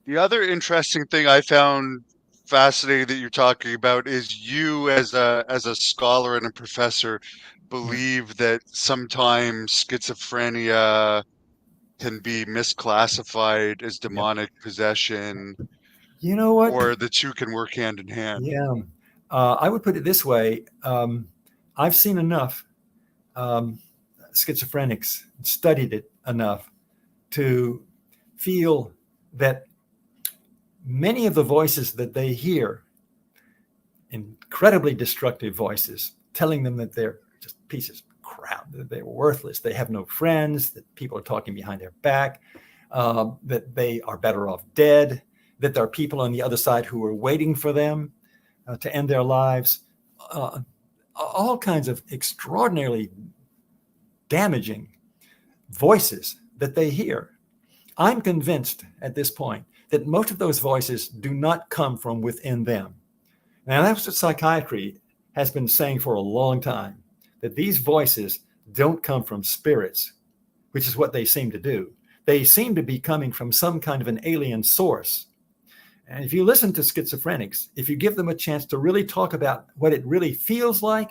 The other interesting thing I found fascinating that you're talking about is you as a scholar and a professor Yeah. believe that sometimes schizophrenia can be misclassified as Yeah. demonic possession, You know what? or the two can work hand in hand. Yeah. I would put it this way. I've seen enough um, schizophrenics, studied it enough to feel that many of the voices that they hear, incredibly destructive voices, telling them that they're just pieces of crap, that they're worthless, they have no friends, that people are talking behind their back, that they are better off dead, that there are people on the other side who are waiting for them to end their lives. All kinds of extraordinarily damaging voices that they hear. I'm convinced at this point that most of those voices do not come from within them. Now, that's what psychiatry has been saying for a long time, that these voices don't come from spirits, which is what they seem to do. They seem to be coming from some kind of an alien source. And if you listen to schizophrenics, if you give them a chance to really talk about what it really feels like,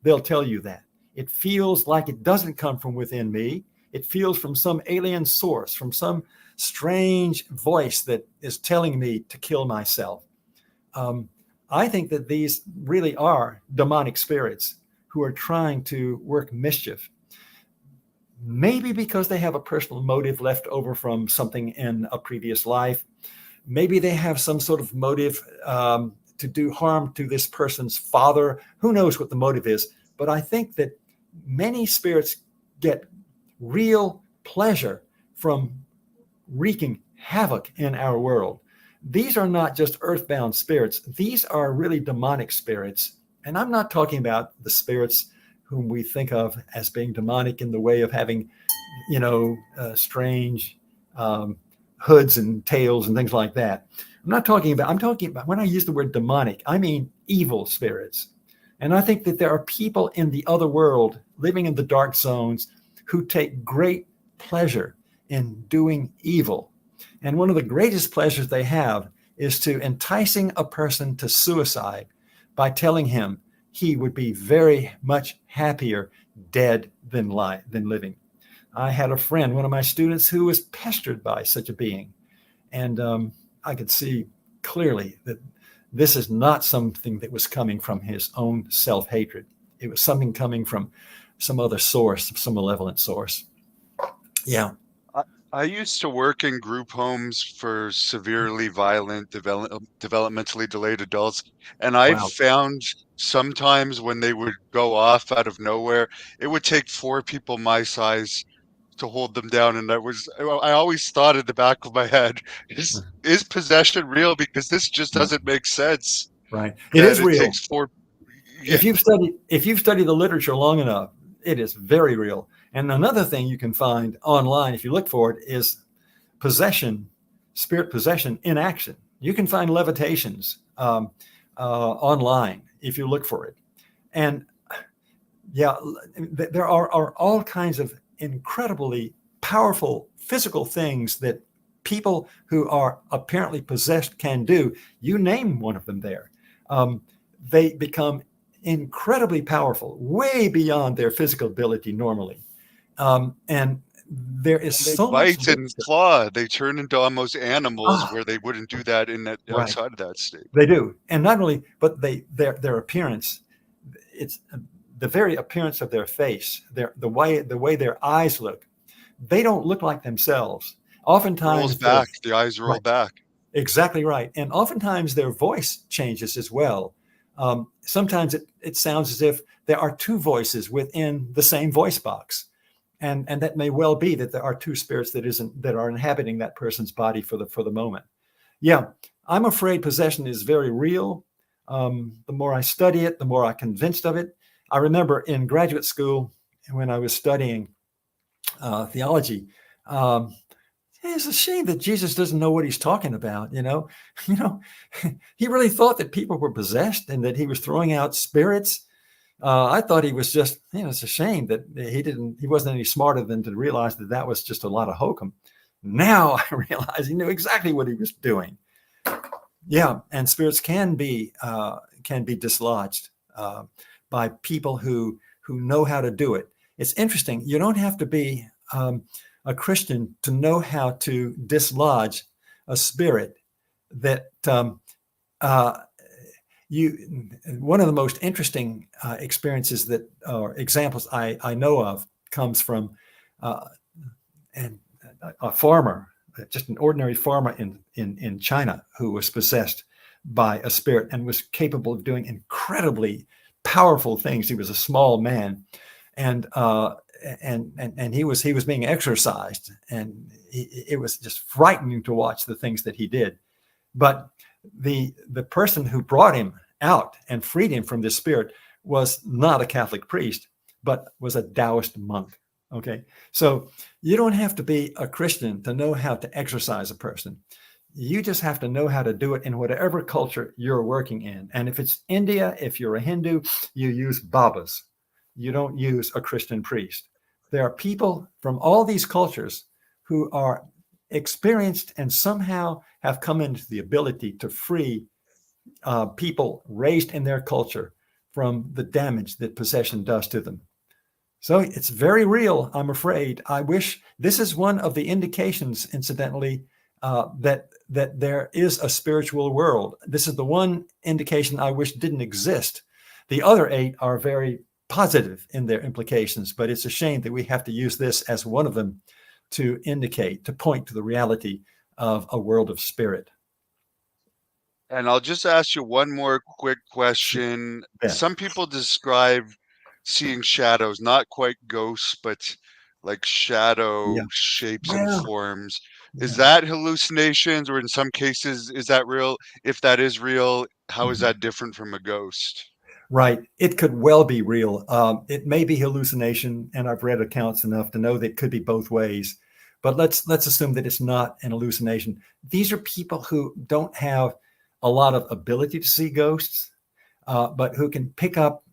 they'll tell you that. It feels like it doesn't come from within me. It feels from some alien source, from some strange voice that is telling me to kill myself. I think that these really are demonic spirits who are trying to work mischief. Maybe because they have a personal motive left over from something in a previous life. Maybe they have some sort of motive to do harm to this person's father. Who knows what the motive is? But I think that many spirits get real pleasure from wreaking havoc in our world. These are not just earthbound spirits. These are really demonic spirits. And I'm not talking about the spirits whom we think of as being demonic in the way of having, strange hoods and tails and things like that. I'm talking about, when I use the word demonic, I mean evil spirits. And I think that there are people in the other world living in the dark zones who take great pleasure in doing evil. And one of the greatest pleasures they have is to enticing a person to suicide by telling him he would be very much happier dead than living. I had a friend, one of my students, who was pestered by such a being. And I could see clearly that this is not something that was coming from his own self-hatred. It was something coming from some other source, some malevolent source. Yeah. I used to work in group homes for severely violent, developmentally delayed adults, and I Wow. found sometimes when they would go off out of nowhere, it would take four people my size to hold them down. And I always thought in the back of my head, is possession real? Because this just Yeah. doesn't make sense Right. It that is it real. takes four. Yeah. If you've studied the literature long enough, it is very real. And another thing you can find online, if you look for it, is possession, spirit possession in action. You can find levitations online if you look for it. And yeah, there are all kinds of incredibly powerful physical things that people who are apparently possessed can do. You name one of them there. They become incredibly powerful, way beyond their physical ability normally. And there is They so much bite and literature. claw. They turn into almost animals Ah, where they wouldn't do that in that right. outside of that state. They do. And not only, but their appearance, it's the very appearance of their face, the way their eyes look. They don't look like themselves. Rolls Oftentimes back, the eyes roll right, back. exactly right. And oftentimes their voice changes as well. Sometimes it sounds as if there are two voices within the same voice box. And that may well be that there are two spirits that are inhabiting that person's body for the moment. Yeah, I'm afraid possession is very real. The more I study it, the more I'm convinced of it. I remember in graduate school when I was studying theology. It's a shame that Jesus doesn't know what he's talking about. He really thought that people were possessed and that he was throwing out spirits. I thought he was just, it's a shame that he wasn't any smarter than to realize that that was just a lot of hokum. Now I realize he knew exactly what he was doing. Yeah, and spirits can be dislodged by people who know how to do it. It's interesting. You don't have to be a Christian to know how to dislodge a spirit that one of the most interesting experiences that or examples I know of comes from and a farmer, just an ordinary farmer in China who was possessed by a spirit and was capable of doing incredibly powerful things. He was a small man, and he was being exorcised, and it was just frightening to watch the things that he did. But the person who brought him out and freed him from this spirit was not a Catholic priest, but was a Taoist monk. Okay, so you don't have to be a Christian to know how to exorcise a person. You just have to know how to do it in whatever culture you're working in. And if it's India, if you're a Hindu, you use Babas. You don't use a Christian priest. There are people from all these cultures who are experienced and somehow have come into the ability to free people raised in their culture from the damage that possession does to them. So it's very real, I'm afraid. I wish this is one of the indications, incidentally, that there is a spiritual world. This is the one indication I wish didn't exist. The other 8 are very positive in their implications, but it's a shame that we have to use this as one of them to indicate, to point to the reality of a world of spirit. And I'll just ask you one more quick question. Yeah. Some people describe seeing shadows, not quite ghosts, but like shadow shapes and forms. Is that hallucinations, or in some cases, is that real? If that is real, how is that different from a ghost? Right. It could well be real. It may be hallucination, and I've read accounts enough to know that it could be both ways. But let's assume that it's not an hallucination. These are people who don't have a lot of ability to see ghosts, but who can pick up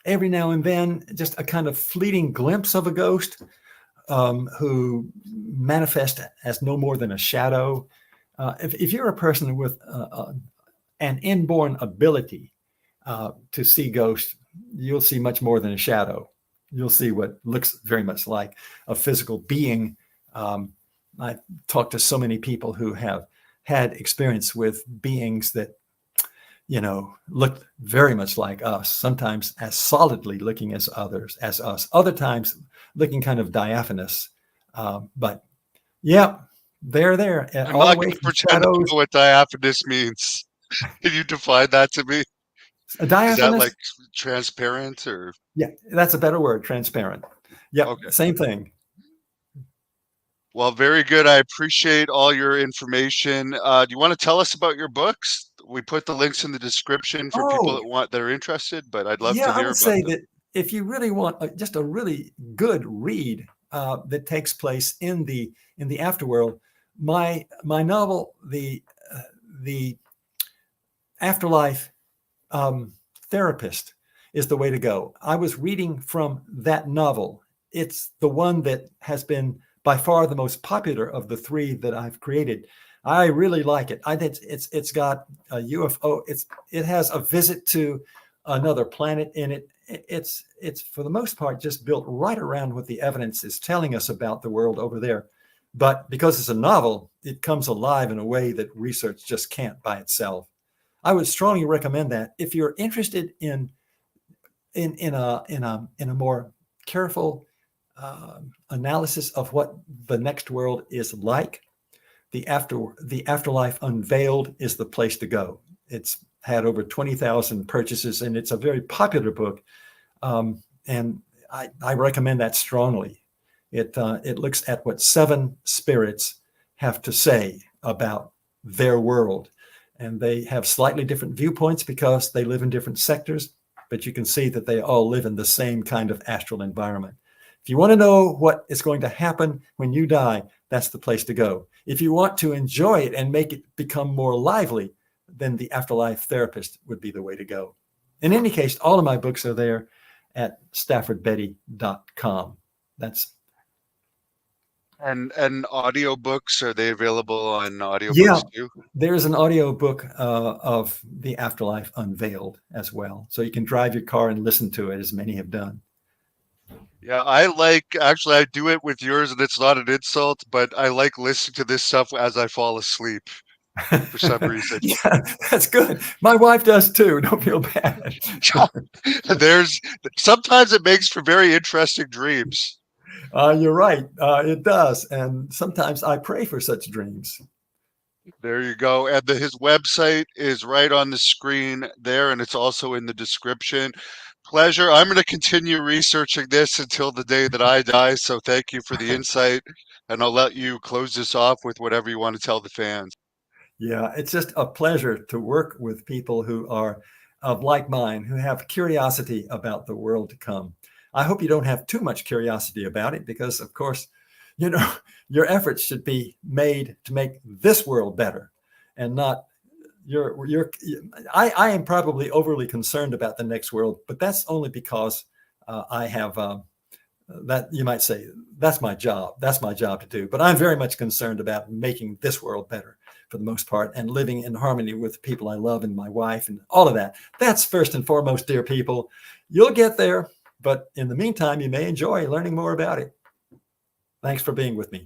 every now and then just a kind of fleeting glimpse of a ghost, who manifest as no more than a shadow. If you're a person with an inborn ability to see ghosts, you'll see much more than a shadow. You'll see what looks very much like a physical being. I talked to so many people who have had experience with beings that, looked very much like us, sometimes as solidly looking as us, other times looking kind of diaphanous. But yeah, they're there. I'm All the not way going to from pretend to shadows. know what diaphanous means. Can you define that to me? A Is that like diaphanous? transparent or? Yeah, that's a better word, transparent. Yep, Okay. same thing. Well, very good. I appreciate all your information. Do you want to tell us about your books? We put the links in the description for people Oh, that are interested, but I'd love yeah, to I hear would about say them. that if you really want just a really good read that takes place in the afterworld, my novel, the Afterlife Therapist, is the way to go. I was reading from that novel. It's the one that has been by far the most popular of the 3 that I've created. I really like it. I think it's got a UFO. It has a visit to another planet in it. It's for the most part just built right around what the evidence is telling us about the world over there. But because it's a novel, it comes alive in a way that research just can't by itself. I would strongly recommend that if you're interested in a more careful analysis of what the next world is like. The Afterlife Unveiled is the place to go. It's had over 20,000 purchases, and it's a very popular book. And I recommend that strongly. It looks at what 7 spirits have to say about their world. And they have slightly different viewpoints because they live in different sectors, but you can see that they all live in the same kind of astral environment. If you want to know what is going to happen when you die, that's the place to go. If you want to enjoy it and make it become more lively, then the Afterlife Therapist would be the way to go. In any case, all of my books are there at staffordbetty.com. That's And audiobooks, are they available on Yeah, audiobooks too? there's an audio book of The Afterlife Unveiled as well. So you can drive your car and listen to it, as many have done. Yeah, actually I do it with yours and it's not an insult, but I like listening to this stuff as I fall asleep for some reason. Yeah, that's good. My wife does too. Don't feel bad. There's sometimes it makes for very interesting dreams. You're right. It does. And sometimes I pray for such dreams. There you go. And his website is right on the screen there, and it's also in the description. Pleasure. I'm going to continue researching this until the day that I die. So thank you for the insight. And I'll let you close this off with whatever you want to tell the fans. Yeah, it's just a pleasure to work with people who are of like mind, who have curiosity about the world to come. I hope you don't have too much curiosity about it because, of course, you know, your efforts should be made to make this world better and not your I am probably overly concerned about the next world, but that's only because I have that you might say that's my job. That's my job to do. But I'm very much concerned about making this world better for the most part and living in harmony with the people I love and my wife and all of that. That's first and foremost, dear people. You'll get there, but in the meantime, you may enjoy learning more about it. Thanks for being with me.